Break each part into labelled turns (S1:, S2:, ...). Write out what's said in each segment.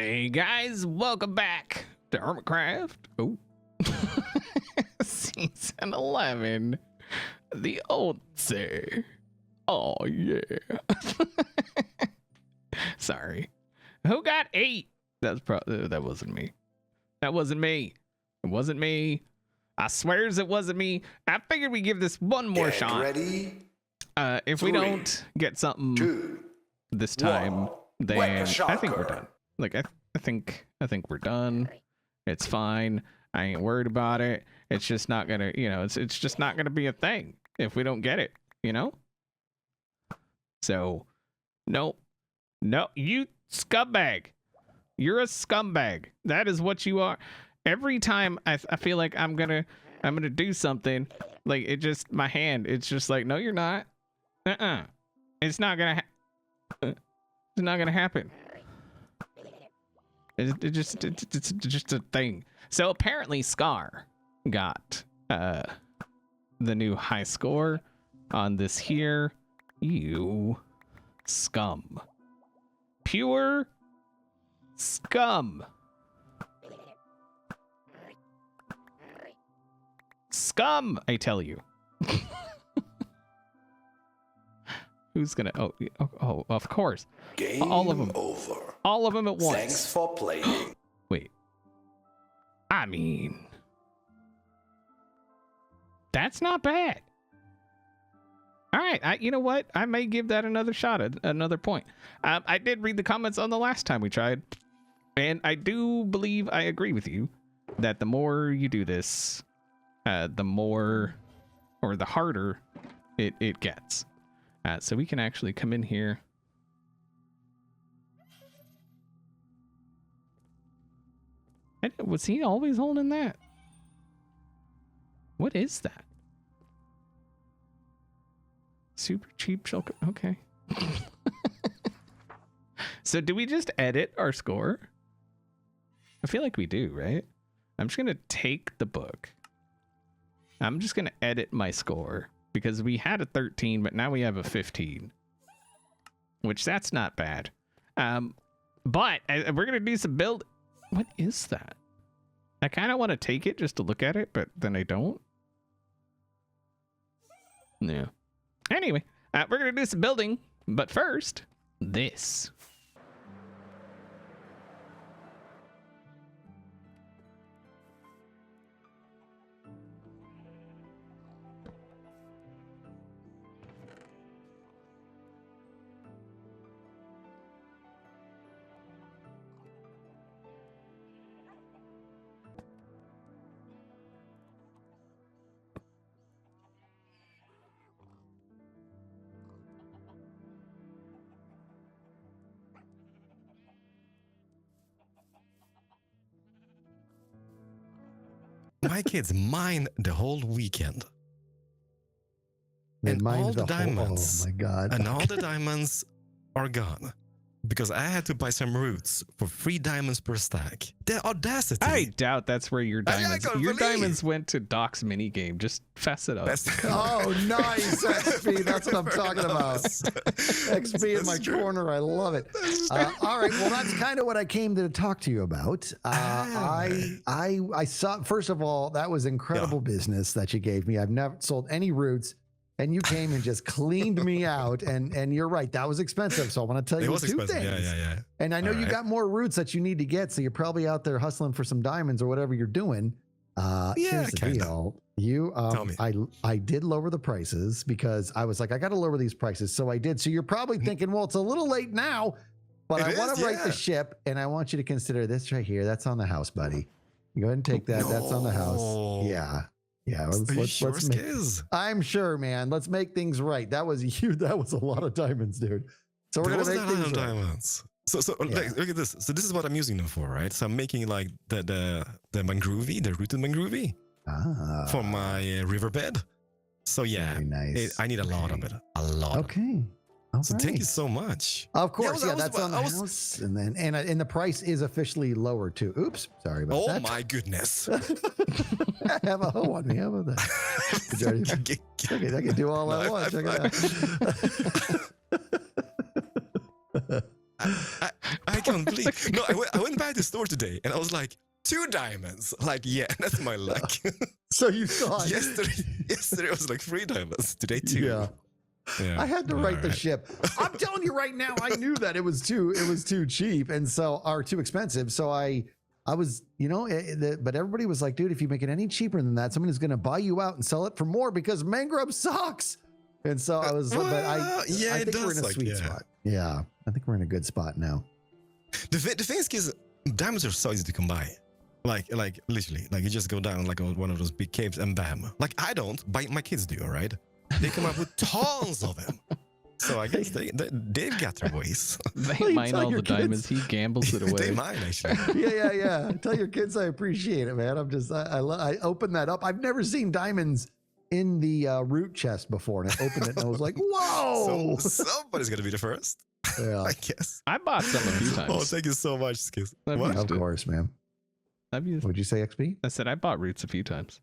S1: Hey guys, welcome back to Hermitcraft. Oh, season 11, the Odyssey. Oh yeah. Sorry. Who got 8? That's probably that wasn't me. That wasn't me. It wasn't me. I swears it wasn't me. I figured we give this one more shot.
S2: Ready?
S1: If we don't get something
S2: 2,
S1: this time,
S2: 1.
S1: then
S2: Wet
S1: I think we're
S2: shocker.
S1: done. Like I think we're done. It's fine. I ain't worried about it. It's just not gonna, it's just not gonna be a thing if we don't get it, So, no, you scumbag. You're a scumbag. That is what you are. Every time I feel like I'm gonna do something, like my hand, it's just like, no, you're not. It's not gonna. It's not gonna happen. It's just a thing. So apparently Scar got the new high score on this here. You scum. Pure scum. Scum, I tell you. Who's gonna oh of course.
S2: Game
S1: all of them.
S2: over.
S1: All of them at once.
S2: Thanks for playing.
S1: Wait. I mean, that's not bad. All right, you know what? I may give that another shot, another point. I did read the comments on the last time we tried, and I do believe I agree with you that the more you do this, the more or the harder it gets. So we can actually come in here. Was he always holding that? What is that? Super cheap shulker. Okay. So do we just edit our score? I feel like we do, right? I'm just going to take the book. I'm just going to edit my score because we had a 13, but now we have a 15, which that's not bad. But we're going to do some build. What is that? I kind of want to take it just to look at it, but then I don't. No. Anyway, we're going to do some building, but first, this.
S3: My kids mined the whole weekend.
S4: They
S3: And
S4: mined
S3: all the
S4: whole-
S3: diamonds.
S4: Oh my god!
S3: And all the diamonds are gone. Because I had to buy some roots for 3 diamonds per stack. The audacity.
S1: I doubt that's where your
S3: I
S1: diamonds.
S3: gotta
S1: Your
S3: believe.
S1: diamonds went to Doc's mini game. Just fess it up.
S3: That's
S4: Oh, nice XP. That's what I'm talking about. XP in my corner. I love it. All right. Well, that's kind of what I came to talk to you about. I saw. First of all, that was incredible business that you gave me. I've never sold any roots. And you came and just cleaned me out. And you're right. That was expensive. So I want to tell
S3: it
S4: you
S3: was
S4: 2
S3: expensive.
S4: things.
S3: Yeah.
S4: And I know
S3: All
S4: you
S3: right.
S4: got more roots that you need to get. So you're probably out there hustling for some diamonds or whatever you're doing. Here's the
S3: kinda.
S4: deal. You,
S3: Tell me.
S4: I did lower the prices because I was like, I got to lower these prices. So I did. So you're probably thinking, well, it's a little late now, but
S3: It
S4: I want
S3: is,
S4: to right
S3: yeah.
S4: the ship. And I want you to consider this right here. That's on the house, buddy. You go ahead and take that. That's on the house.
S3: No.
S4: Yeah. Yeah.
S3: Are you sure, Skiz?
S4: I'm sure, man. Let's make things right. That was huge. That was a lot of diamonds, dude. So we're
S3: There
S4: going
S3: was
S4: to
S3: a
S4: make
S3: lot
S4: things
S3: of
S4: right.
S3: diamonds. So
S4: Yeah.
S3: like, look at this. So this is what I'm using them for, right? So I'm making like the mangrove, the rooted mangrove for my riverbed. So yeah,
S4: Very nice.
S3: I need a lot of
S4: Okay.
S3: it. A lot.
S4: Okay. All
S3: So thank
S4: right.
S3: you so much.
S4: Of course,
S3: I
S4: yeah,
S3: was-
S4: that's on the
S3: I was-
S4: house, and then and the price is officially lower too. Oops, sorry about
S3: Oh
S4: that.
S3: my goodness.
S4: I have a hoe on me. How about that? Jordy, I can do all I
S3: No,
S4: want.
S3: I-
S4: Check it out.
S3: I can't believe. No, I went by the store today and I was like, 2 diamonds. Like, yeah, that's my luck.
S4: So you saw it.
S3: Yesterday it was like 3 diamonds. Today 2.
S4: Yeah. I had to write the ship. I'm telling you right now, I knew that it was too cheap and so or too expensive. So I was, but everybody was like, dude, if you make it any cheaper than that, someone is going to buy you out and sell it for more because Mangrove sucks. And so I was, I think we're in a sweet spot. Yeah, I think we're in a good spot now.
S3: The thing is, diamonds are so easy to come by. Like literally, like you just go down like one of those big caves and bam. Like I don't, but my kids do, all right? They come up with tons of them. So I guess they've got their ways.
S1: They mine all the diamonds. He gambles it away.
S3: They mine, actually.
S4: Yeah. Tell your kids I appreciate it, man. I opened that up. I've never seen diamonds in the root chest before, and I opened it and I was like, whoa!
S3: So somebody's gonna be the first.
S4: Yeah,
S3: I guess.
S1: I bought some a few times.
S3: Oh, thank you so much, Skiz.
S4: Of course, man. What'd you say, XP?
S1: I said I bought roots a few times.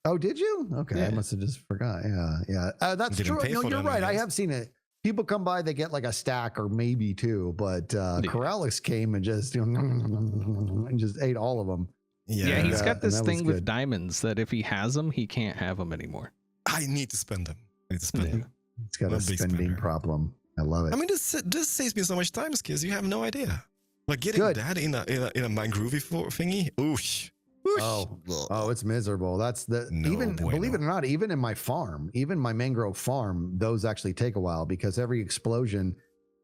S4: Oh, did you? Okay, I must have just forgot. Yeah. That's true. No, you're right. I have seen it. People come by, they get like a stack or maybe 2, but Corrales came and just and just ate all of them.
S1: Yeah, he's got this thing with diamonds that if he has them, he can't have them anymore.
S3: I need to spend them. Them.
S4: He's got a spending problem. I love it.
S3: I mean, this saves me so much time, Skiz. You have no idea. Like getting that in a Mangrove thingy. Oosh.
S4: Oh, it's miserable. That's believe it or not, even in my farm, even my mangrove farm, those actually take a while because every explosion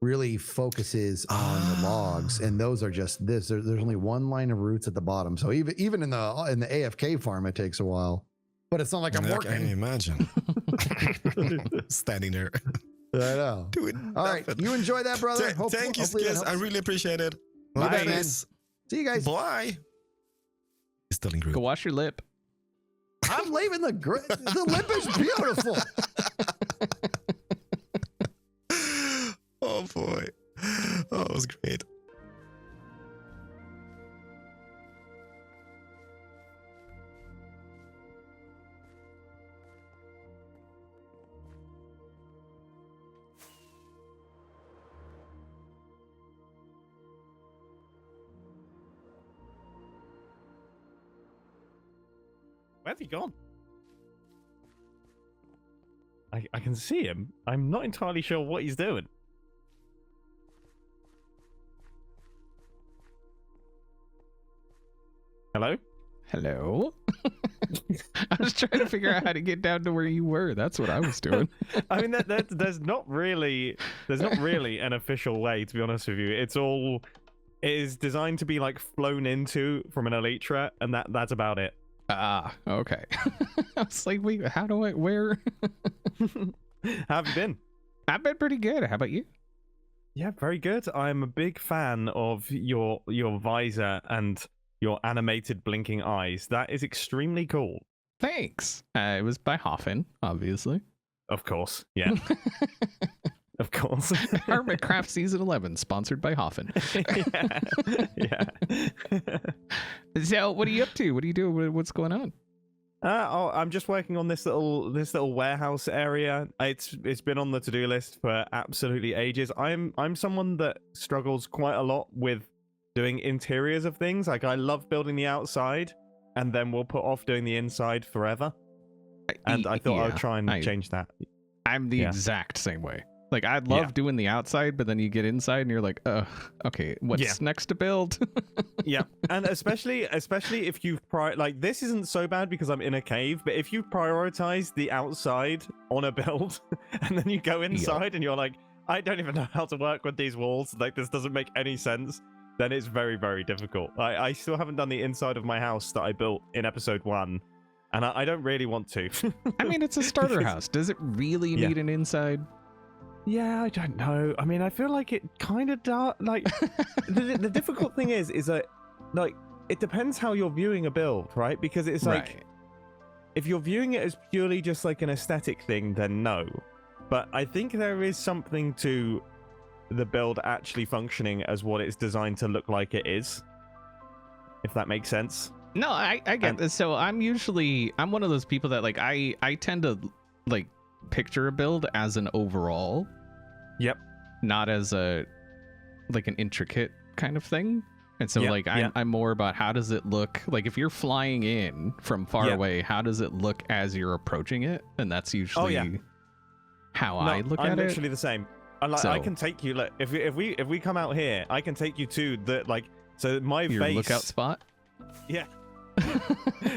S4: really focuses on the logs, and those are just this. There's only one line of roots at the bottom, so even in the AFK farm, it takes a while. But it's not like I'm working.
S3: I can imagine standing there.
S4: I know. All right, you enjoy that, brother.
S3: Thank you, Skiz. I really appreciate it.
S4: Bye, man. See you guys.
S3: Bye. Still in group.
S1: Go wash your lip.
S4: I'm leaving the lip is beautiful.
S3: Oh boy. Oh, it was great.
S2: Where's he gone? I can see him. I'm not entirely sure what he's doing. Hello?
S1: Hello? I was trying to figure out how to get down to where you were. That's what I was doing.
S2: I mean, there's not really an official way, to be honest with you. It is designed to be like flown into from an elytra, and that's about it.
S1: Ah, okay. I was like, wait, where?
S2: How have you been?
S1: I've been pretty good. How about you?
S2: Yeah, very good. I'm a big fan of your visor and your animated blinking eyes. That is extremely cool.
S1: Thanks. It was by Hoffen, obviously.
S2: Of course, yeah. Of course.
S1: Hermitcraft Season 11, sponsored by Hoffen.
S2: Yeah.
S1: So, what are you up to? What are you doing? What's going on?
S2: I'm just working on this little warehouse area. It's been on the to-do list for absolutely ages. I'm someone that struggles quite a lot with doing interiors of things. Like I love building the outside, and then we'll put off doing the inside forever. And I thought I would try and change that.
S1: I'm the exact same way. Like I love doing the outside, but then you get inside and you're like, okay, what's next to build?
S2: Yeah, and especially if you've like this isn't so bad because I'm in a cave, but if you prioritize the outside on a build, and then you go inside and you're like, I don't even know how to work with these walls. Like this doesn't make any sense. Then it's very, very difficult. I still haven't done the inside of my house that I built in episode 1, and I don't really want to.
S1: I mean, it's a starter house. Does it really need an inside?
S2: Yeah, I don't know. I mean, I feel like it kind of does. Like, the difficult thing is that, like, it depends how you're viewing a build, right? Because it's like, if you're viewing it as purely just like an aesthetic thing, then no. But I think there is something to the build actually functioning as what it's designed to look like it is, if that makes sense.
S1: No, I get this. So I'm one of those people that like I tend to like picture a build as an overall,
S2: not as a like an intricate
S1: kind of thing. And so like I'm more about how does it look like if you're flying in from far away, how does it look as you're approaching it? And that's usually how I look at it.
S2: I'm literally the same. Like, I can take you. Like, if we come out here, I can take you to the like. So my
S1: your
S2: base
S1: lookout spot.
S2: Yeah.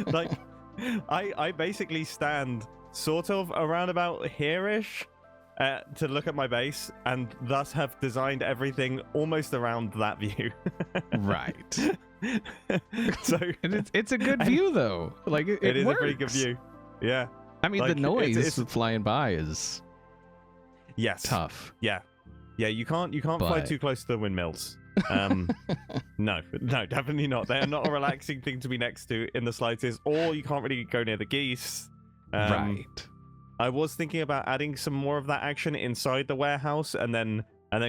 S2: Like, I basically stand sort of around about here-ish to look at my base, and thus have designed everything almost around that view.
S1: Right.
S2: So
S1: it's a good view though. Like it
S2: is
S1: works.
S2: a pretty good view. Yeah.
S1: I mean,
S2: Like,
S1: the noise
S2: it's
S1: flying by is tough.
S2: Yeah. You can't fly too close to the windmills. No, definitely not. They are not a relaxing thing to be next to in the slightest, or you can't really go near the geese.
S1: Right.
S2: I was thinking about adding some more of that action inside the warehouse, and then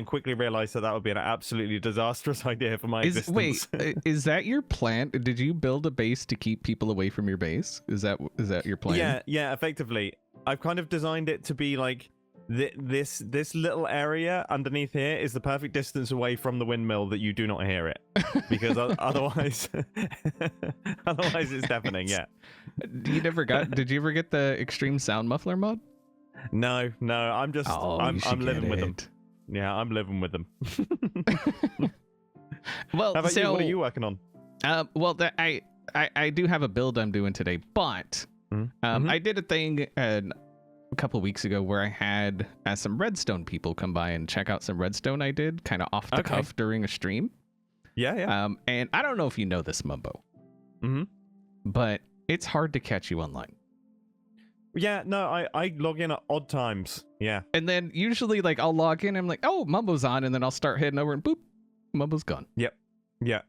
S2: quickly realized that would be an absolutely disastrous idea for my existence.
S1: Wait, is that your plan? Did you build a base to keep people away from your base? Is that your plan?
S2: Yeah, effectively. I've kind of designed it to be like this little area underneath here is the perfect distance away from the windmill that you do not hear it, because otherwise it's deafening. Yeah.
S1: Did you ever get the extreme sound muffler mod?
S2: No, I'm just I'm living with them. Yeah, I'm living with them.
S1: Well,
S2: how about you? What are you working on?
S1: Well, I do have a build I'm doing today, but I did a thing a couple of weeks ago where I had some Redstone people come by and check out some Redstone I did kind of off the cuff during a stream.
S2: Yeah.
S1: And I don't know if you know this, Mumbo. But it's hard to catch you online.
S2: Yeah, no, I log in at odd times. Yeah.
S1: And then usually like I'll log in and I'm like, oh, Mumbo's on, and then I'll start heading over and boop, Mumbo's gone.
S2: Yep. Yeah.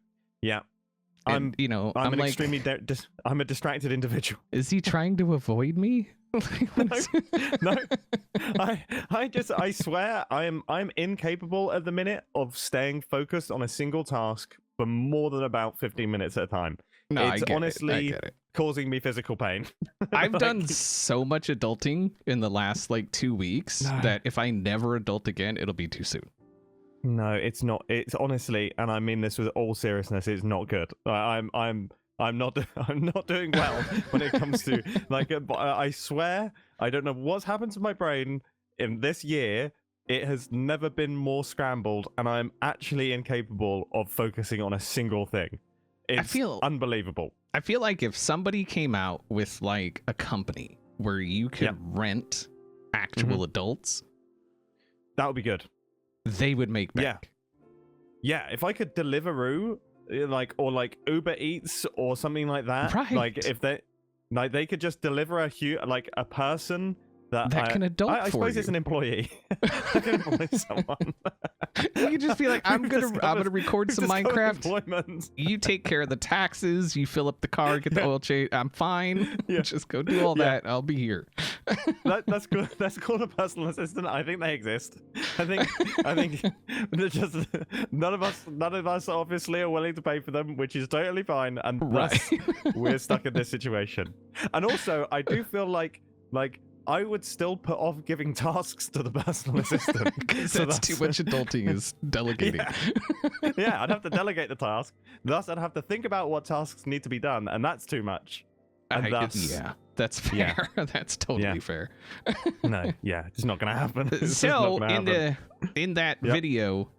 S1: And, I'm
S2: an
S1: like,
S2: extremely I'm a distracted individual.
S1: Is he trying to avoid me?
S2: No. I swear I'm incapable at the minute of staying focused on a single task for more than about 15 minutes at a time.
S1: No,
S2: it's honestly causing me physical pain.
S1: I've done so much adulting in the last like 2 weeks that if I never adult again, it'll be too soon.
S2: No, it's not. It's honestly, and I mean this with all seriousness, it's not good. I'm not doing well when it comes to like. I swear, I don't know what's happened to my brain in this year. It has never been more scrambled, and I'm actually incapable of focusing on a single thing. It's unbelievable.
S1: I feel like if somebody came out with like a company where you could rent actual adults,
S2: that would be good.
S1: They would make bank.
S2: Yeah. If I could Deliveroo, or Uber Eats or something like that,
S1: right?
S2: Like if they could just deliver a person that
S1: can adult
S2: I suppose it's an employee. I can employ someone.
S1: You could just be like, I'm gonna record some Minecraft. You take care of the taxes. You fill up the car, get the oil change. I'm fine. Just go do all that. I'll be here.
S2: That's good. That's called a personal assistant. I think they exist. I think they're just none of us obviously are willing to pay for them, which is totally fine. And thus we're stuck in this situation. And also, I do feel like I would still put off giving tasks to the personal assistant.
S1: So that's too much adulting is delegating.
S2: Yeah, I'd have to delegate the task. Thus, I'd have to think about what tasks need to be done, and that's too much. And
S1: that's fair. That's totally fair.
S2: No, it's not going to happen.
S1: So in that video,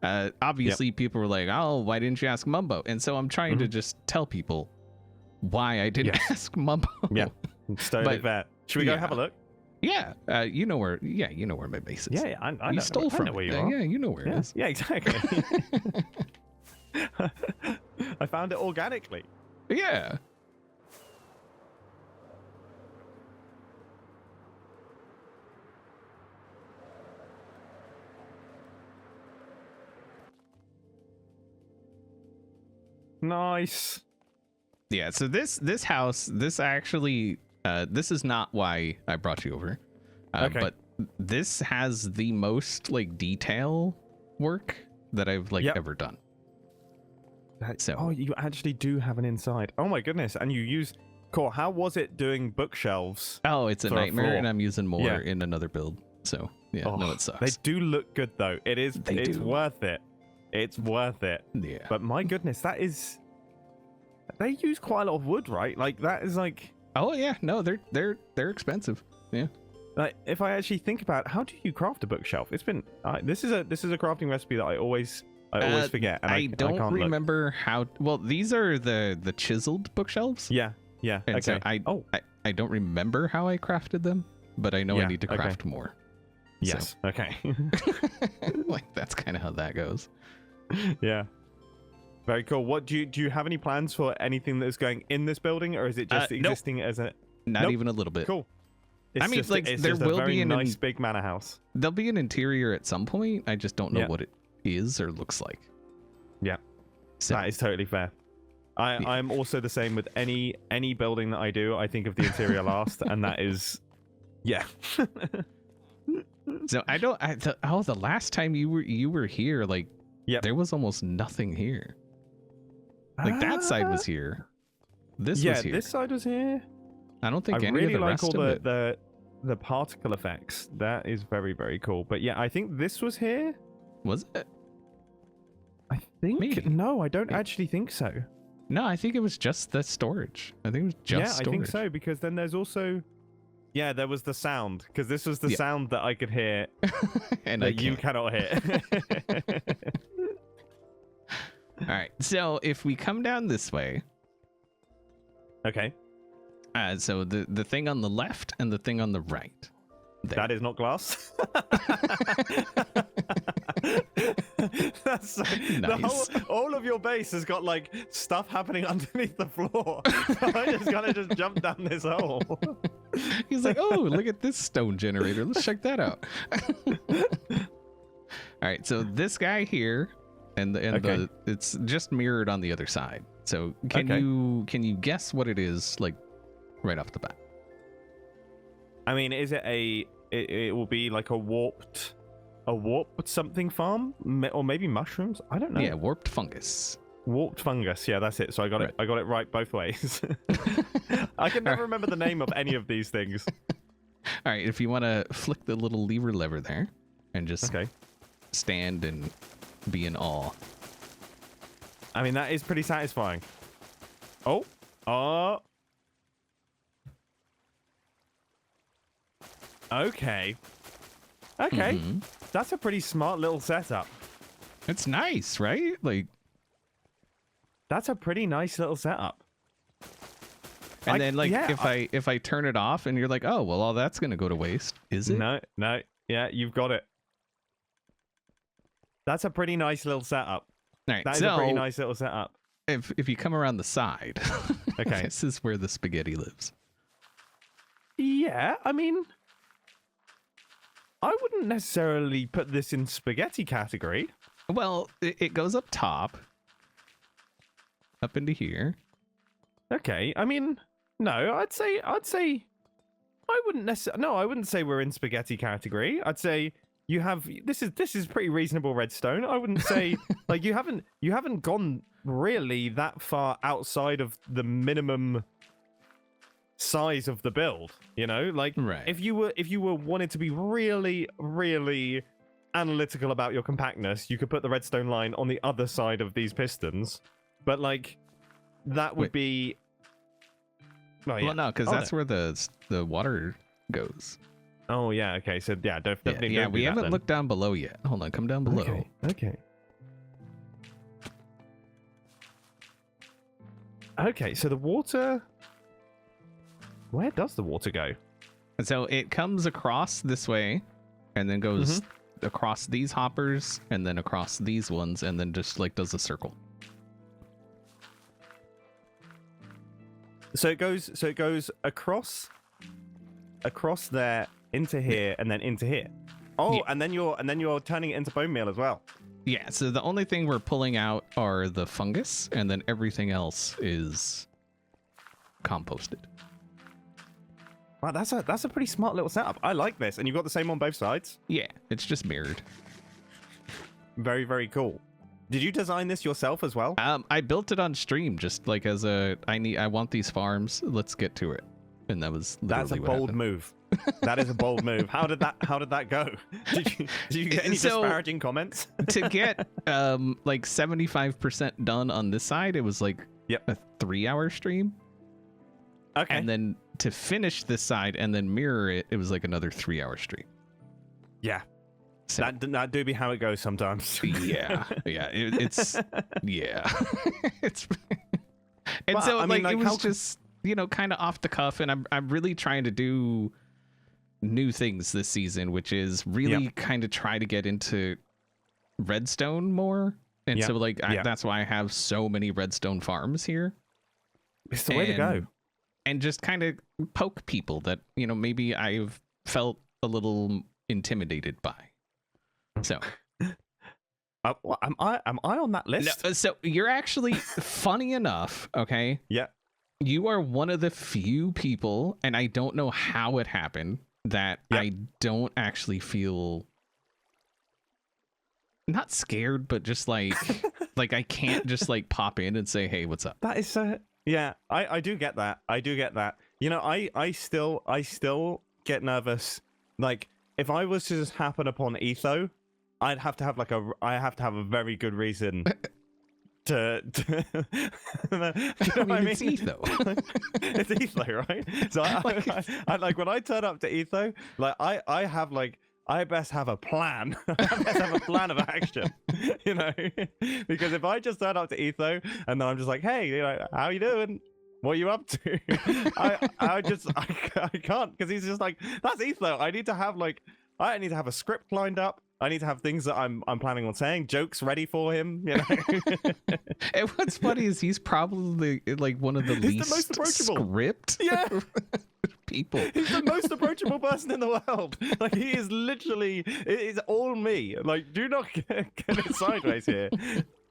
S1: obviously people were like, "Oh, why didn't you ask Mumbo?" And so I'm trying to just tell people why I didn't ask Mumbo.
S2: Yeah, it's totally fair. Should we go have a look?
S1: Yeah, you know where my base is.
S2: Yeah, I
S1: you stole from
S2: it. Where you
S1: are. Yeah, you know where it is.
S2: Yeah, exactly. I found it organically.
S1: Yeah.
S2: Nice.
S1: Yeah, so this house, this actually this is not why I brought you over. But this has the most like detail work that I've ever done.
S2: Oh, you actually do have an inside. Oh my goodness. And you use Corp. How was it doing bookshelves?
S1: Oh, it's a nightmare, and I'm using more in another build. So no, it sucks.
S2: They do look good though. It's worth it. It's worth it.
S1: Yeah.
S2: But my goodness, that is... They use quite a lot of wood, right? Like, that is like...
S1: Oh yeah, no, they're expensive. Yeah.
S2: Like, if I actually think about how do you craft a bookshelf? It's been... this is a crafting recipe that I always forget. And
S1: I
S2: I
S1: don't
S2: can't look.
S1: remember how. Well, these are the chiseled bookshelves.
S2: Yeah.
S1: And
S2: Okay.
S1: so I don't remember how I crafted them, but I know I
S2: Yeah,
S1: need to
S2: okay.
S1: craft more.
S2: Yes. Okay.
S1: Like that's kind of how that goes.
S2: Yeah. Very cool. What do you have any plans for anything that's going in this building, or is it just
S1: Nope.
S2: existing as a?
S1: Not
S2: Nope.
S1: even a little bit.
S2: Cool. It's
S1: I mean,
S2: just,
S1: like,
S2: it's
S1: there
S2: just
S1: will
S2: a very
S1: be
S2: nice big manor house.
S1: There'll be an interior at some point. I just don't know
S2: Yeah.
S1: what it is or looks like.
S2: Yeah.
S1: So
S2: That is totally fair. I'm also the same with any building that I do. I think of the interior last, and that is, yeah.
S1: so I don't. The last time you were here, like,
S2: Yep.
S1: there was almost nothing here. Like that side was here. This was here.
S2: This side was here.
S1: I don't think
S2: I
S1: any
S2: really
S1: of the
S2: like
S1: rest
S2: all
S1: of it.
S2: the particle effects. That is very, very cool. But yeah, I think this was here.
S1: Was it?
S2: I think
S1: Maybe.
S2: no, I don't actually think so.
S1: No, I think it was just the storage. I think it was just
S2: Yeah,
S1: storage.
S2: I think so, because then there's also, yeah, there was the sound, because this was the sound that I could hear
S1: And
S2: that you cannot hear.
S1: All right. So if we come down this way,
S2: Okay,
S1: so the thing on the left and the thing on the right. There.
S2: that is not glass. That's so,
S1: Nice.
S2: all of your base has got like stuff happening underneath the floor. I just kind of just jumped down this hole.
S1: He's like, oh, look at this stone generator. Let's check that out. All right. So this guy here, and
S2: Okay.
S1: it's just mirrored on the other side. So can you guess what it is, like, right off the bat?
S2: I mean, is it it will be like a warped something farm, or maybe mushrooms? I don't know.
S1: Yeah, warped fungus.
S2: Warped fungus. Yeah, that's it. So I got it. I got it right both ways. I can never remember the name of any of these things.
S1: All right, if you want to flick the little lever there and just stand and be in awe.
S2: I mean, that is pretty satisfying. Oh. Okay.
S1: Mhm.
S2: That's a pretty smart little setup.
S1: It's nice, right? Like,
S2: That's a pretty nice little setup.
S1: and then like if I turn it off and you're like, oh well, all that's gonna go to waste, is it?
S2: No. Yeah, you've got it. That's a pretty nice little setup.
S1: All right,
S2: That is
S1: so
S2: a pretty nice little setup.
S1: if you come around the side,
S2: Okay.
S1: this is where the spaghetti lives.
S2: Yeah, I mean, I wouldn't necessarily put this in spaghetti category.
S1: Well, it goes up top, up into here.
S2: Okay, I mean, no, I'd say I wouldn't necessarily. No, I wouldn't say we're in spaghetti category. I'd say you have this is pretty reasonable redstone. I wouldn't say like you haven't gone really that far outside of the minimum size of the build, you know? Like
S1: Right.
S2: if you were wanted to be really, really analytical about your compactness, you could put the redstone line on the other side of these pistons. But like that would be
S1: Well, no, because that's where the water goes.
S2: Oh yeah, okay. So yeah, definitely.
S1: Yeah,
S2: don't
S1: we
S2: do that
S1: haven't
S2: then.
S1: looked down below yet. Hold on, come down below.
S2: Okay. Okay, so the water. Where does the water go?
S1: And so it comes across this way, and then goes across these hoppers, and then across these ones, and then just like does a circle.
S2: So it goes across there into here and then into here. Oh,
S1: Yeah.
S2: and then you're turning it into bone meal as well.
S1: Yeah, so the only thing we're pulling out are the fungus, and then everything else is composted.
S2: Wow, that's a pretty smart little setup. I like this, and you've got the same on both sides.
S1: Yeah, it's just mirrored.
S2: Very, very cool. Did you design this yourself as well?
S1: I built it on stream, just like as I want these farms. Let's get to it, and that was
S2: That's a
S1: literally what
S2: bold
S1: happened.
S2: move. That is a bold move. How did that go? Did you get any disparaging comments?
S1: To get like 75% done on this side, it was like a 3-hour stream.
S2: Okay.
S1: And then to finish this side and then mirror it, it was like another 3-hour stream.
S2: Yeah.
S1: So,
S2: that do be how it goes sometimes.
S1: yeah. It's yeah. It's and
S2: But,
S1: so
S2: I
S1: like
S2: mean,
S1: it was
S2: how
S1: just, you know, kind of off the cuff, and I'm really trying to do new things this season, which is really kind of try to get into Redstone more. And so like that's why I have so many Redstone farms here.
S2: It's the way to go.
S1: And just kind of poke people that, you know, maybe I've felt a little intimidated by. So
S2: am I on that list?
S1: no, so you're actually funny enough, okay?
S2: Yeah.
S1: You are one of the few people, and I don't know how it happened, that I don't actually feel not scared, but just like like I can't just like pop in and say, hey, what's up?
S2: That is so yeah, I do get that. I do get that. You know, I still get nervous. Like if I was to just happen upon Etho, I have to have a very good reason to you know
S1: I mean, it's Etho.
S2: It's Etho, right? So I like when I turn up to Etho, like I have like I best have a plan. I best have a plan of action, you know, because if I just turn up to Etho and then I'm just like, hey, you know, how you doing? What are you up to? I can't, because he's just like, that's Etho. I need to have a script lined up. I need to have things that I'm planning on saying, jokes ready for him, you know.
S1: And what's funny is he's probably like one of the least
S2: most approachable.
S1: script people.
S2: He's the most approachable person in the world. Like he is literally, it is all me. Like, do not get it sideways here.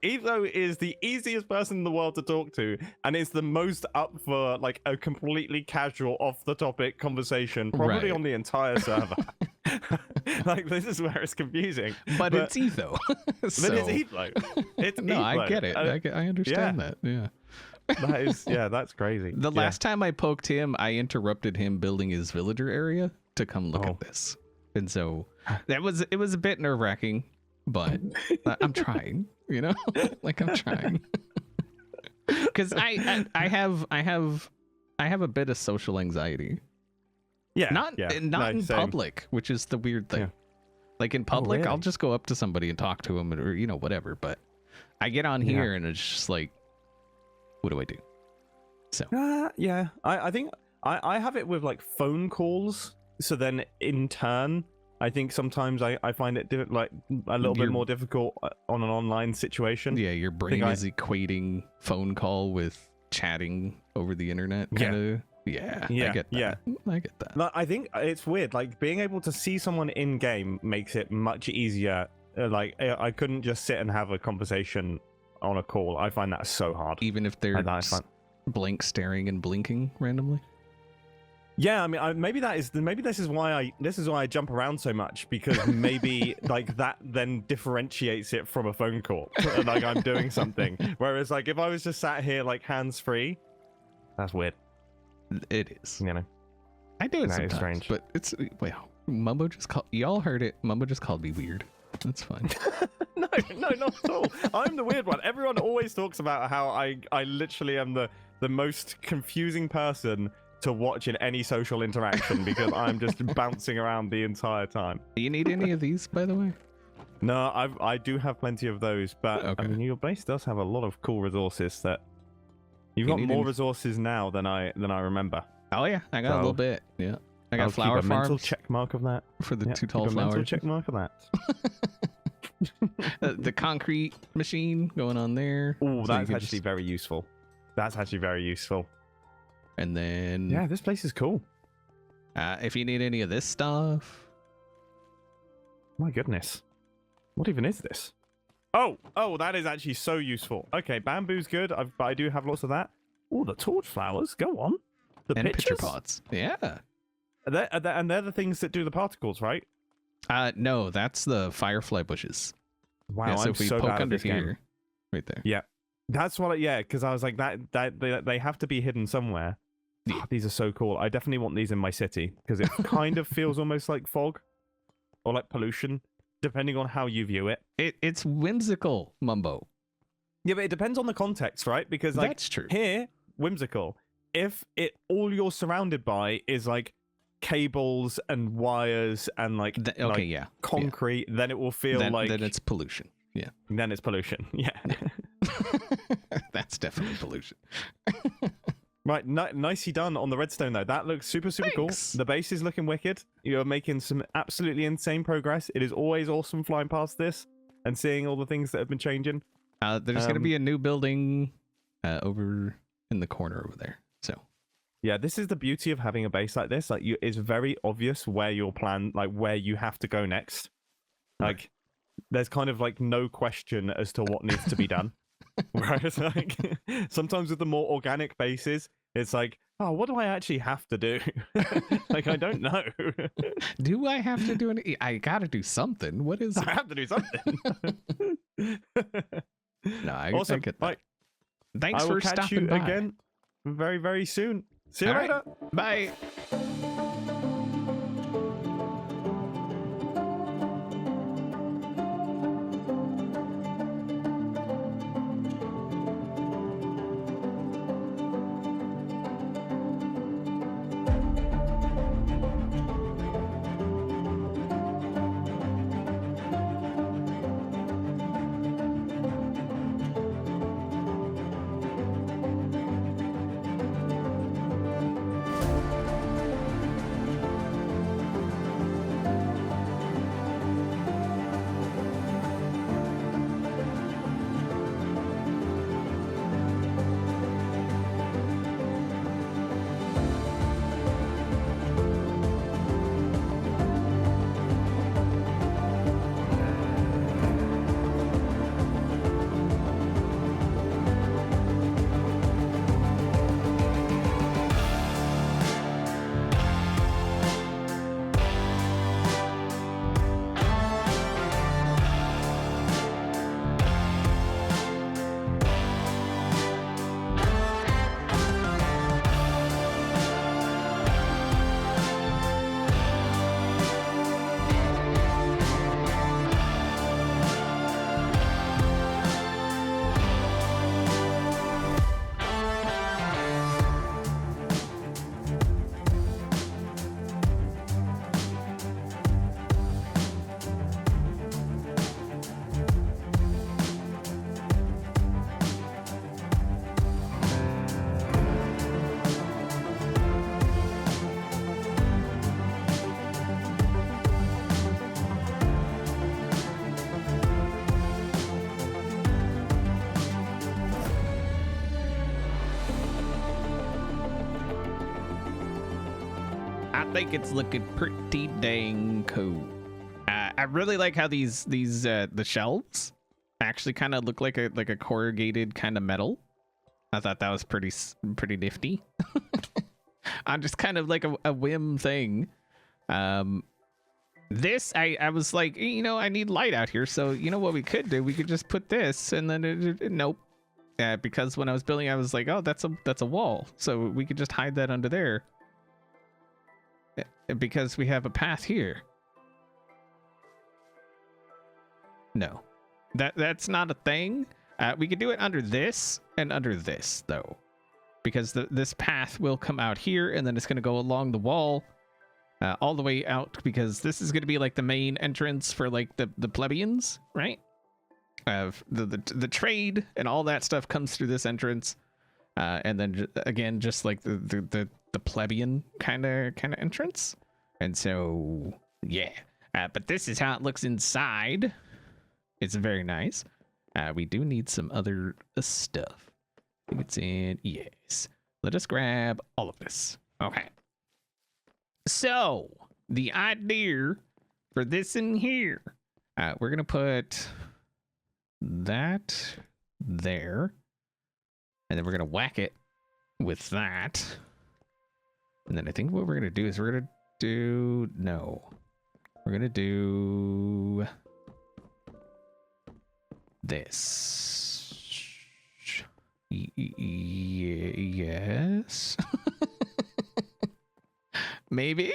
S2: Etho is the easiest person in the world to talk to, and is the most up for like a completely casual, off-the-topic conversation, probably on the entire server. Like this is where it's confusing,
S1: but it's Etho.
S2: So, but it's Etho. It's
S1: no,
S2: Etho.
S1: I get it. I understand that. Yeah.
S2: That is, that's crazy.
S1: The last time I poked him, I interrupted him building his villager area to come look at this, and so it was a bit nerve-wracking, but I'm trying. You know, like I'm trying, because I have a bit of social anxiety.
S2: Yeah,
S1: not in public, which is the weird thing. Yeah. Like in public, I'll just go up to somebody and talk to them, or you know, whatever. But I get on here and it's just like, what do I do? So
S2: I think I have it with like phone calls. So then in turn, I think sometimes I find it like a little bit more difficult on an online situation.
S1: Yeah, your brain is equating phone call with chatting over the internet. Kinda. Yeah, I get that. I get that.
S2: Like, I think it's weird. Like being able to see someone in game makes it much easier. Like I couldn't just sit and have a conversation on a call. I find that so hard.
S1: Even if they're blank staring and blinking randomly.
S2: Yeah, I mean, maybe this is why I jump around so much, because maybe like that then differentiates it from a phone call. Like I'm doing something. Whereas like if I was just sat here like hands free, that's weird.
S1: It is.
S2: You know,
S1: I do it sometimes, strange. But it's Mumbo just called. Y'all heard it. Mumbo just called me weird. That's fine.
S2: No, not at all. I'm the weird one. Everyone always talks about how I literally am the most confusing person to watch in any social interaction, because I'm just bouncing around the entire time.
S1: Do you need any of these, by the way?
S2: No, I do have plenty of those, but I mean, your base does have a lot of cool resources that you've got more resources now than I remember.
S1: Oh yeah, I got a little bit. Yeah, I got flower farms.
S2: Mental check mark of that
S1: for the 2 tall flowers.
S2: Mental check mark of that.
S1: The concrete machine going on there.
S2: Oh, that's actually very useful. That's actually very useful.
S1: And then
S2: this place is cool.
S1: If you need any of this stuff.
S2: My goodness, what even is this? Oh, that is actually so useful. Okay, bamboo's good. But I do have lots of that. Oh, the torch flowers. Go on. The
S1: pitcher pots. Yeah.
S2: And they're the things that do the particles, right?
S1: No, that's the firefly bushes.
S2: Wow,
S1: yeah, so
S2: I'm
S1: if we
S2: so
S1: poke
S2: bad
S1: under
S2: at this
S1: here,
S2: game.
S1: right there.
S2: Yeah, that's what. Because I was like that they have to be hidden somewhere.
S1: Yeah.
S2: These are so cool. I definitely want these in my city because it kind of feels almost like fog or like pollution, depending on how you view it.
S1: It's whimsical, Mumbo.
S2: Yeah, but it depends on the context, right? Because like
S1: That's true.
S2: here, whimsical. If it all you're surrounded by is like cables and wires and like
S1: Okay,
S2: like
S1: yeah.
S2: concrete, then it will feel
S1: Then
S2: like
S1: it's pollution. Yeah.
S2: then it's pollution. Yeah.
S1: That's definitely pollution.
S2: Right, nicely done on the redstone though. That looks super cool.
S1: Thanks.
S2: The base is looking wicked. You're making some absolutely insane progress. It is always awesome flying past this and seeing all the things that have been changing.
S1: There's going to be a new building over in the corner over there. So
S2: yeah, this is the beauty of having a base like this. Like, it's very obvious where your plan, like where you have to go next. Like, there's kind of like no question as to what needs to be done. Whereas, like, sometimes with the more organic bases, it's like, oh, what do I actually have to do? Like, I don't know.
S1: do I have to do anything? I got to do something. What is it?
S2: I have to do something.
S1: No, I
S2: Awesome.
S1: get that.
S2: Right.
S1: Thanks
S2: I will
S1: for
S2: catch
S1: stopping
S2: you
S1: by.
S2: again very, very soon. See you
S1: All right.
S2: later.
S1: Bye. I think it's looking pretty dang cool. I really like how these the shelves actually kind of look like a corrugated kind of metal. I thought that was pretty nifty. I'm just kind of like a whim thing. This I was like, you know, I need light out here, so you know what we could do? We could just put this, and then nope. Because when I was building, I was like, oh, that's a wall, so we could just hide that under there. Because we have a path here. No, that's not a thing. We could do it under this and under this though, because this path will come out here and then it's going to go along the wall all the way out, because this is going to be like the main entrance for like the plebeians, right? The trade and all that stuff comes through this entrance, and then again just like the plebeian kind of entrance. And so yeah, but this is how it looks inside. It's very nice. We do need some other stuff. I think it's in, yes. Let us grab all of this. Okay. So the idea for this in here, we're gonna put that there, and then we're gonna whack it with that. And then I think what we're gonna do is we're gonna do this. Yes. Maybe.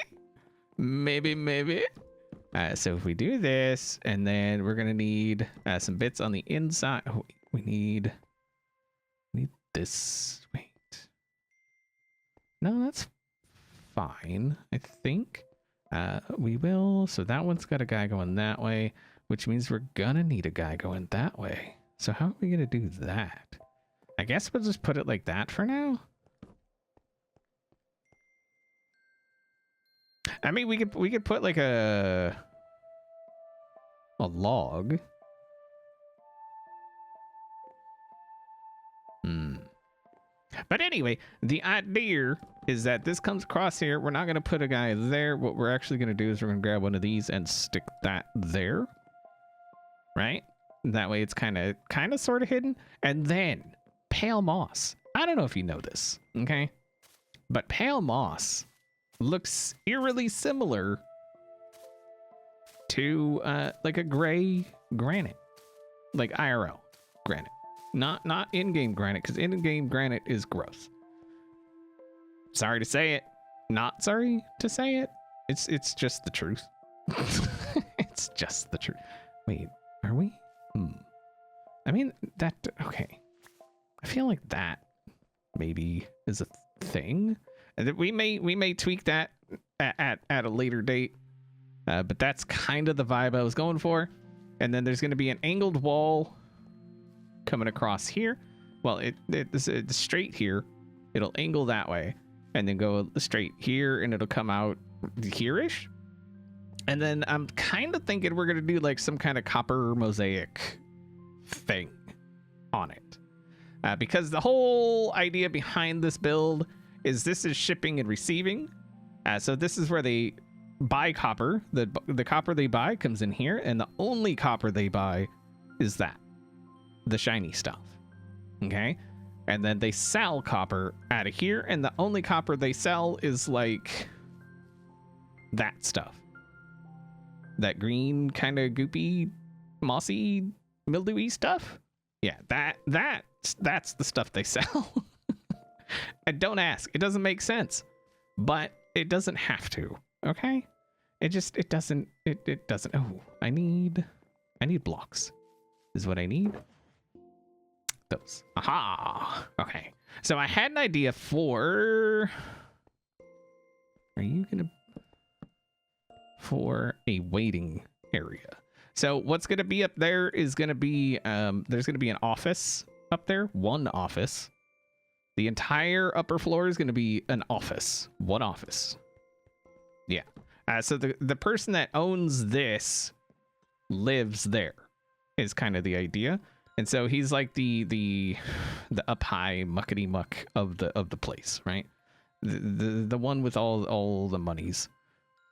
S1: So if we do this, and then we're gonna need some bits on the inside. Oh, we need this. Wait. No, that's fine. I think we will. So that one's got a guy going that way, which means we're gonna need a guy going that way. So how are we gonna do that? I guess we'll just put it like that for now. I mean, we could put like a log. But anyway, the idea is that this comes across here. We're not going to put a guy there. What we're actually going to do is we're going to grab one of these and stick that there. Right? That way it's kind of sort of hidden. And then pale moss. I don't know if you know this, okay? But pale moss looks eerily similar to like a gray granite, like IRL granite, not in-game granite, because in-game granite is gross. Sorry to say it, not sorry to say it. It's just the truth. It's just the truth. Wait, are we? I mean that. Okay, I feel like that maybe is a thing. And we may tweak that at a later date, but that's kind of the vibe I was going for. And then there's going to be an angled wall coming across here. Well, it's straight here. It'll angle that way, and then go straight here, and it'll come out here-ish. And then I'm kind of thinking we're going to do like some kind of copper mosaic thing on it, because the whole idea behind this build is this is shipping and receiving. So this is where they buy copper. The copper they buy comes in here, and the only copper they buy is that, the shiny stuff. Okay? And then they sell copper out of here, and the only copper they sell is like that stuff. That green kind of goopy, mossy, mildewy stuff. Yeah, that's the stuff they sell. And don't ask. It doesn't make sense. But it doesn't have to. Okay? It doesn't. Oh, I need blocks. Is what I need. Those. Aha. Okay. So I had an idea for. Are you gonna? For a waiting area. So what's gonna be up there is gonna be there's gonna be an office up there. One office. The entire upper floor is going to be an office. One office. Yeah. So the person that owns this lives there is kind of the idea. And so he's like the up high muckety muck of the place, right? The one with all the monies.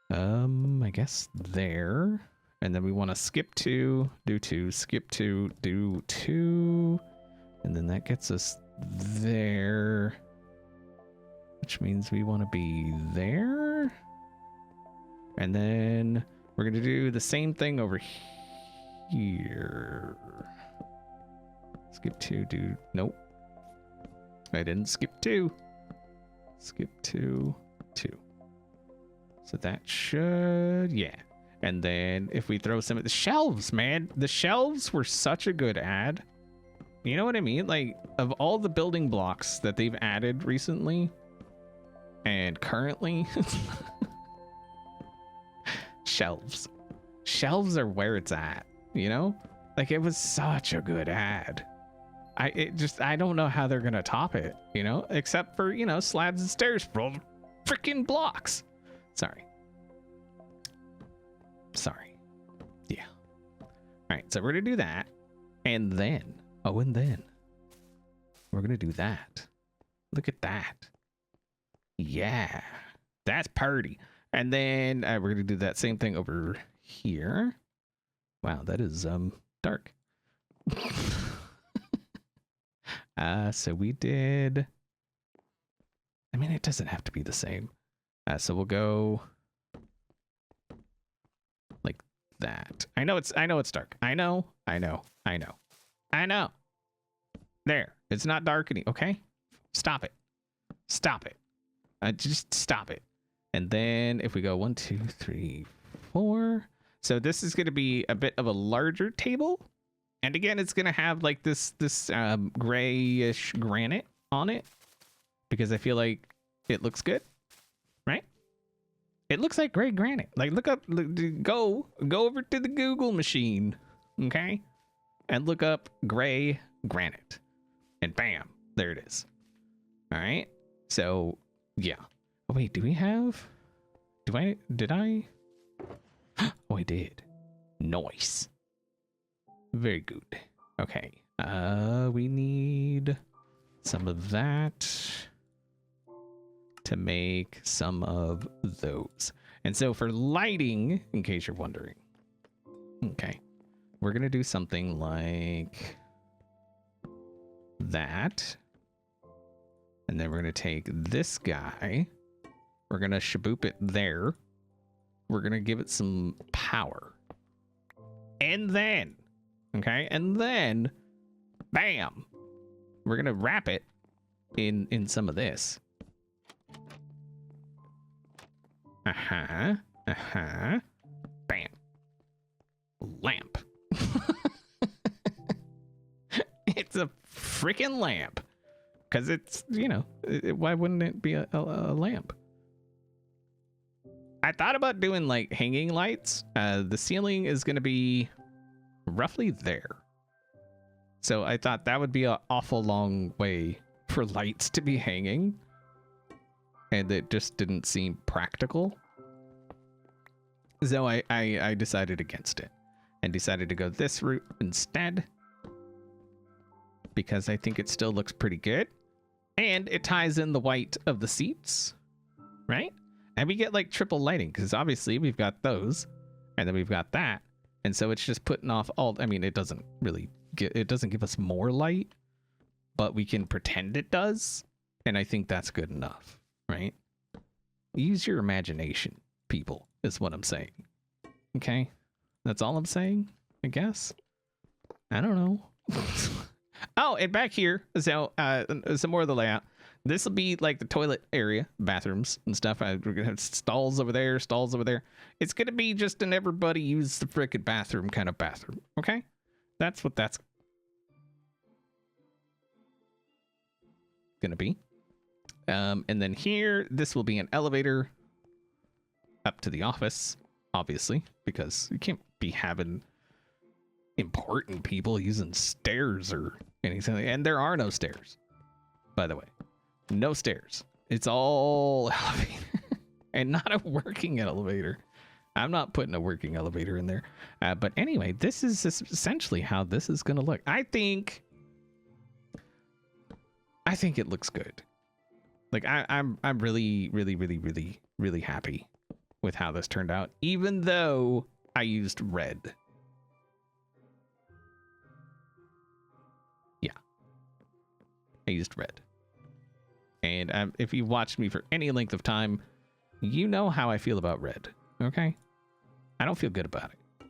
S1: I guess there. And then we want to skip 2, do 2, skip 2, do 2. And then that gets us there, which means we want to be there. And then we're going to do the same thing over here. Skip 2, do, nope. I didn't skip 2. Skip 2, 2. So that should, yeah. And then if we throw some of the shelves, man, the shelves were such a good add. You know what I mean? Like, of all the building blocks that they've added recently and currently, shelves. Shelves are where it's at, you know? Like, it was such a good add. I don't know how they're going to top it, you know? Except for, you know, slabs and stairs from freaking blocks. Sorry. Yeah. All right, so we're going to do that. And then... Oh, and then we're going to do that. Look at that. Yeah, that's pretty. And then we're going to do that same thing over here. Wow, that is dark. So we did. I mean, it doesn't have to be the same. So we'll go like that. I know it's dark. I know. There. It's not darkening. Okay. Stop it. Just stop it. And then if we go 1, 2, 3, 4. So this is going to be a bit of a larger table. And again, it's going to have like this grayish granite on it because I feel like it looks good, right? It looks like gray granite. Like go over to the Google machine, okay? And look up gray granite. And bam, there it is. All right. So, yeah. Oh, wait, did I? Oh, I did. Nice. Very good. Okay. We need some of that to make some of those. And so for lighting, in case you're wondering, okay, we're going to do something like that. And then we're going to take this guy. We're going to shaboop it there. We're going to give it some power. And then, okay, and then, bam, we're going to wrap it in some of this. Bam. Lamp. It's a freaking lamp. Because it's, you know, why wouldn't it be a lamp? I thought about doing like hanging lights. The ceiling is going to be roughly there. So I thought that would be an awful long way for lights to be hanging. And it just didn't seem practical. So I decided against it. And decided to go this route instead. Because I think it still looks pretty good. And it ties in the white of the seats, right? And we get like triple lighting because obviously we've got those and then we've got that. And so it's just putting off all, I mean, it doesn't give us more light, but we can pretend it does. And I think that's good enough, right? Use your imagination, people, is what I'm saying. Okay? That's all I'm saying, I guess. I don't know. Oh, and back here, so some more of the layout. This will be like the toilet area, bathrooms and stuff. We're gonna have stalls over there, stalls over there. It's gonna be just an everybody use the frickin' bathroom kind of bathroom. Okay, that's what that's gonna be. And then here, this will be an elevator up to the office, obviously, because you can't be having important people using stairs or anything. And there are no stairs, by the way. No stairs. It's all elevator and not a working elevator. I'm not putting a working elevator in there. But anyway, this is essentially how this is going to look. I think it looks good. Like I'm really, really, really, really, really happy with how this turned out, even though I used red. I used red. And if you watched me for any length of time, you know how I feel about red, okay? I don't feel good about it.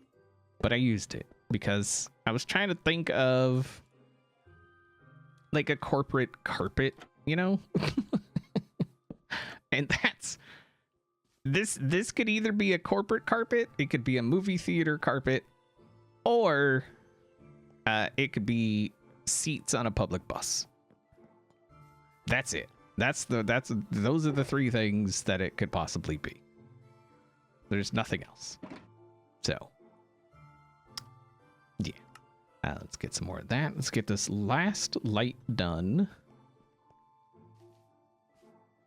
S1: But I used it because I was trying to think of like a corporate carpet, you know? And that's... This could either be a corporate carpet, it could be a movie theater carpet, or it could be seats on a public bus. That's it. Those are the three things that it could possibly be. There's nothing else. So, yeah. Let's get some more of that. Let's get this last light done.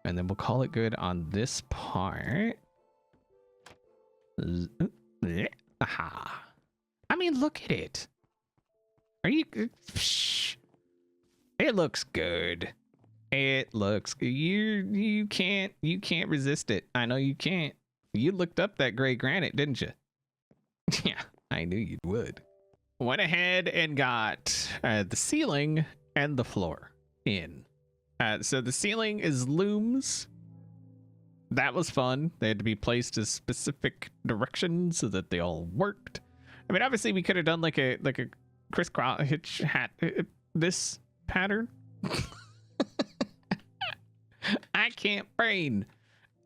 S1: And then we'll call it good on this part. Aha. I mean, look at it. Are you... It looks good. It looks... You can't resist it. I know you can't. You looked up that gray granite, didn't you? Yeah, I knew you would. Went ahead and got the ceiling and the floor in. So the ceiling is looms. That was fun. They had to be placed as specific directions so that they all worked. I mean, obviously we could have done like a crisscross hitch hat this pattern. I can't brain.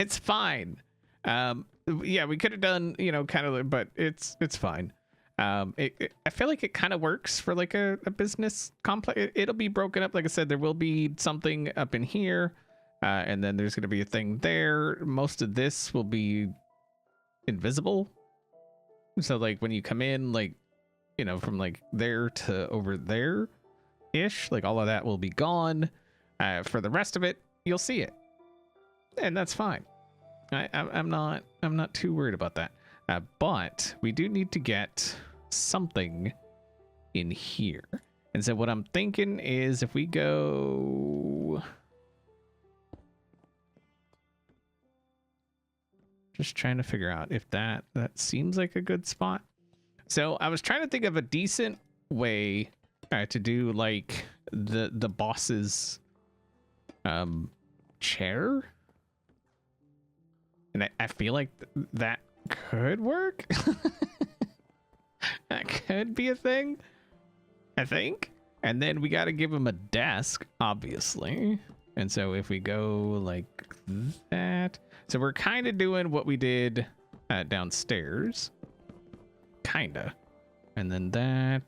S1: It's fine. Yeah, we could have done, you know, kind of, but it's fine. I feel like it kind of works for like a business complex. It'll be broken up. Like I said, there will be something up in here, and then there's going to be a thing there. Most of this will be invisible. So like when you come in, like, you know, from like there to over there ish, like all of that will be gone. For the rest of it, you'll see it, and that's fine. I'm not too worried about that. But we do need to get something in here. And so what I'm thinking is if we go... Just trying to figure out if that seems like a good spot. So I was trying to think of a decent way to do like the boss's chair. And I feel like that could work. That could be a thing, I think. And then we got to give him a desk, obviously. And so if we go like that, so we're kind of doing what we did downstairs, kind of. And then that,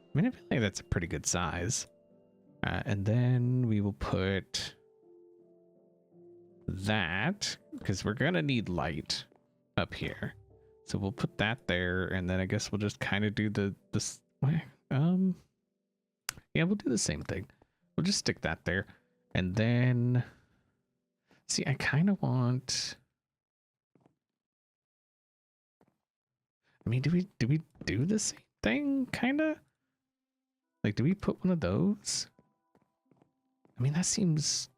S1: I mean, I feel like that's a pretty good size. And then we will put that, because we're gonna need light up here, so we'll put that there, and then I guess we'll just kind of do yeah, we'll do the same thing. We'll just stick that there, and then see, I kind of want, I mean, do we do the same thing, kind of like, do we put one of those? I mean, that seems,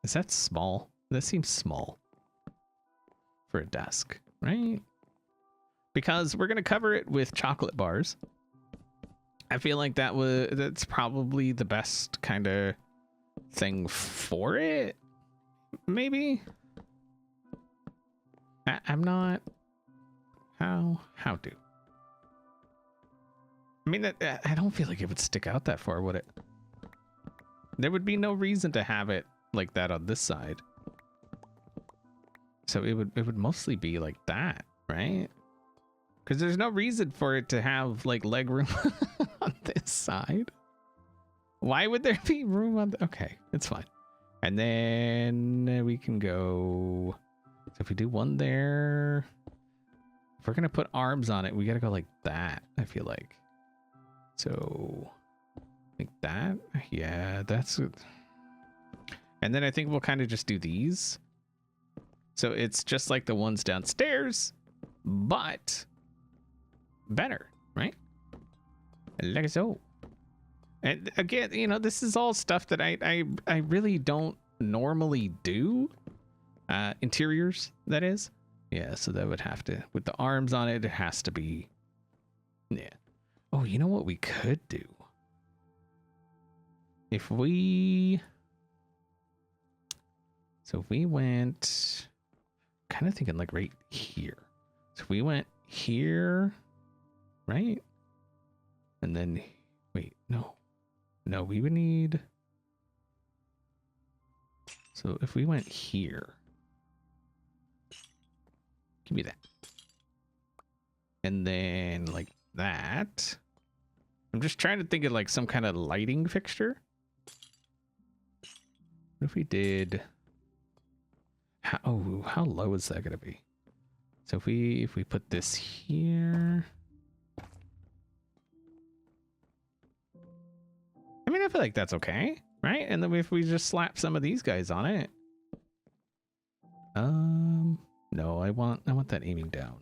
S1: is that small? That seems small for a desk, right? Because we're gonna cover it with chocolate bars. I feel like that's probably the best kind of thing for it. Maybe. I'm not. How do? I mean, I don't feel like it would stick out that far, would it? There would be no reason to have it like that on this side. So it would mostly be like that, right? Because there's no reason for it to have like leg room on this side. Why would there be room on okay, it's fine. And then we can go, so if we do one there, if we're gonna put arms on it, we gotta go like that, I feel like. So like that, yeah, that's it. And then I think we'll kind of just do these. So it's just like the ones downstairs, but better, right? Like so. And again, you know, this is all stuff that I really don't normally do. Interiors, that is. Yeah, so that would have to, with the arms on it, it has to be, yeah. Oh, you know what we could do? If we, so if we went, kind of thinking like right here. So we went here, right? And then, wait, no, we would need, so if we went here, give me that. And then like that. I'm just trying to think of like some kind of lighting fixture. What if we did, how low is that going to be? So if we put this here, I mean, I feel like that's okay, right? And then if we just slap some of these guys on it, no, I want that aiming down.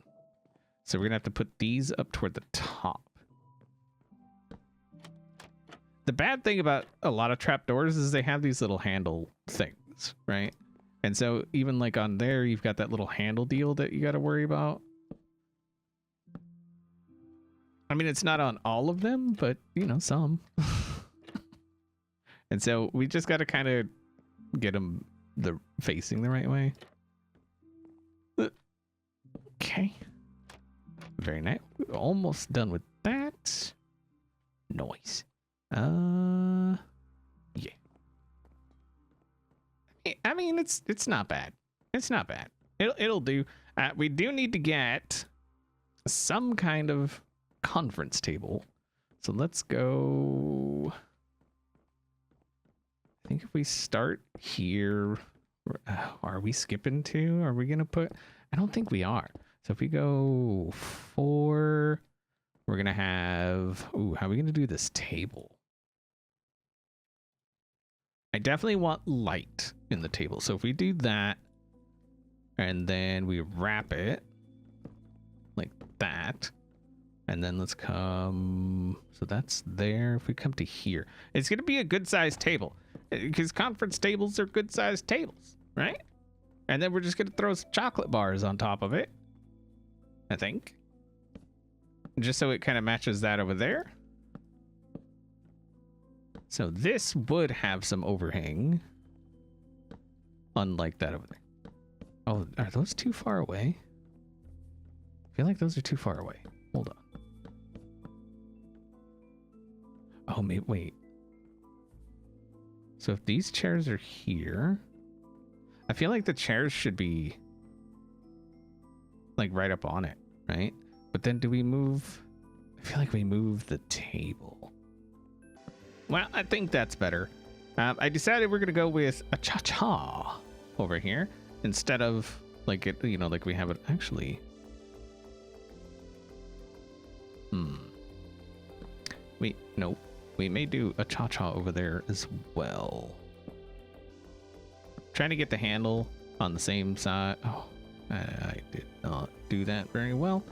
S1: So we're gonna have to put these up toward the top. The bad thing about a lot of trapdoors is they have these little handle things, right? And so even like on there, you've got that little handle deal that you got to worry about. I mean, it's not on all of them, but you know, some. And so we just got to kind of get them facing the right way. Okay. Very nice. We're almost done with that. Noise. Yeah. it's not bad. It's not bad. It'll do. We do need to get some kind of conference table. So let's go. I think if we start here, are we skipping 2? Are we gonna put? I don't think we are. So if we go 4, we're gonna have. Ooh, how are we gonna do this table? I definitely want light in the table. So if we do that, and then we wrap it like that, and then let's come. So that's there. If we come to here, it's gonna be a good sized table because conference tables are good sized tables, right? And then we're just gonna throw some chocolate bars on top of it, I think, just so it kind of matches that over there. So this would have some overhang, unlike that over there. Oh, are those too far away? I feel like those are too far away. Hold on. Oh, wait. So if these chairs are here, I feel like the chairs should be like right up on it, right? But then do we move? I feel like we move the table. Well, I think that's better. I decided we're gonna go with a cha-cha over here instead of like it, you know, like we have it actually. Nope. We may do a cha-cha over there as well. Trying to get the handle on the same side. Oh, I did not do that very well.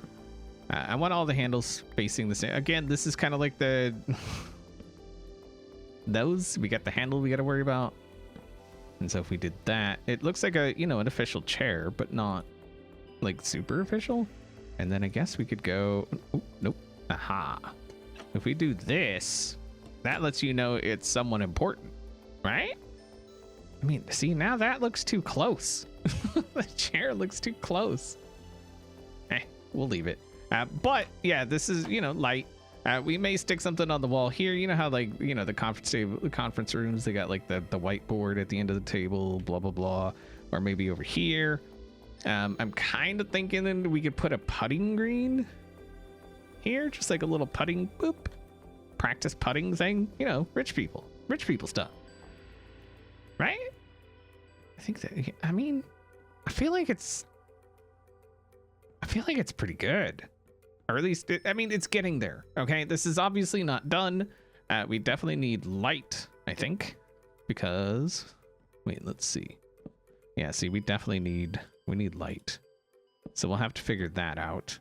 S1: I want all the handles facing the same. Again, this is kind of like the those. We got the handle we got to worry about. And so if we did that, it looks like a, you know, an official chair, but not like super official. And then I guess we could go, oh, nope. Aha. If we do this, that lets you know it's someone important, right? I mean, see, now that looks too close. The chair looks too close. We'll leave it. But yeah, this is, you know, light. We may stick something on the wall here. You know how, like, you know, the conference table, the conference rooms, they got like the whiteboard at the end of the table, blah, blah, blah. Or maybe over here. I'm kind of thinking that we could put a putting green here, just like a little putting boop, practice putting thing. You know, rich people stuff, right? I think that, I mean, I feel like it's pretty good, or at least I mean, it's getting there. Okay, this is obviously not done. We definitely need light, I think, because wait, let's see. Yeah, see, we definitely need light, so we'll have to figure that out.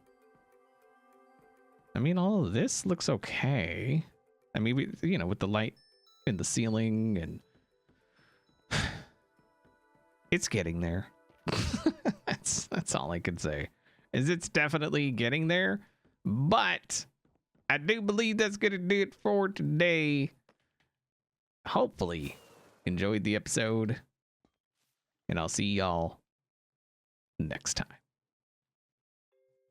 S1: I mean, all of this looks okay. I mean, we, you know, with the light in the ceiling, and it's getting there. That's all I can say. Is it's definitely getting there, but I do believe that's gonna do it for today. Hopefully enjoyed the episode, and I'll see y'all next time.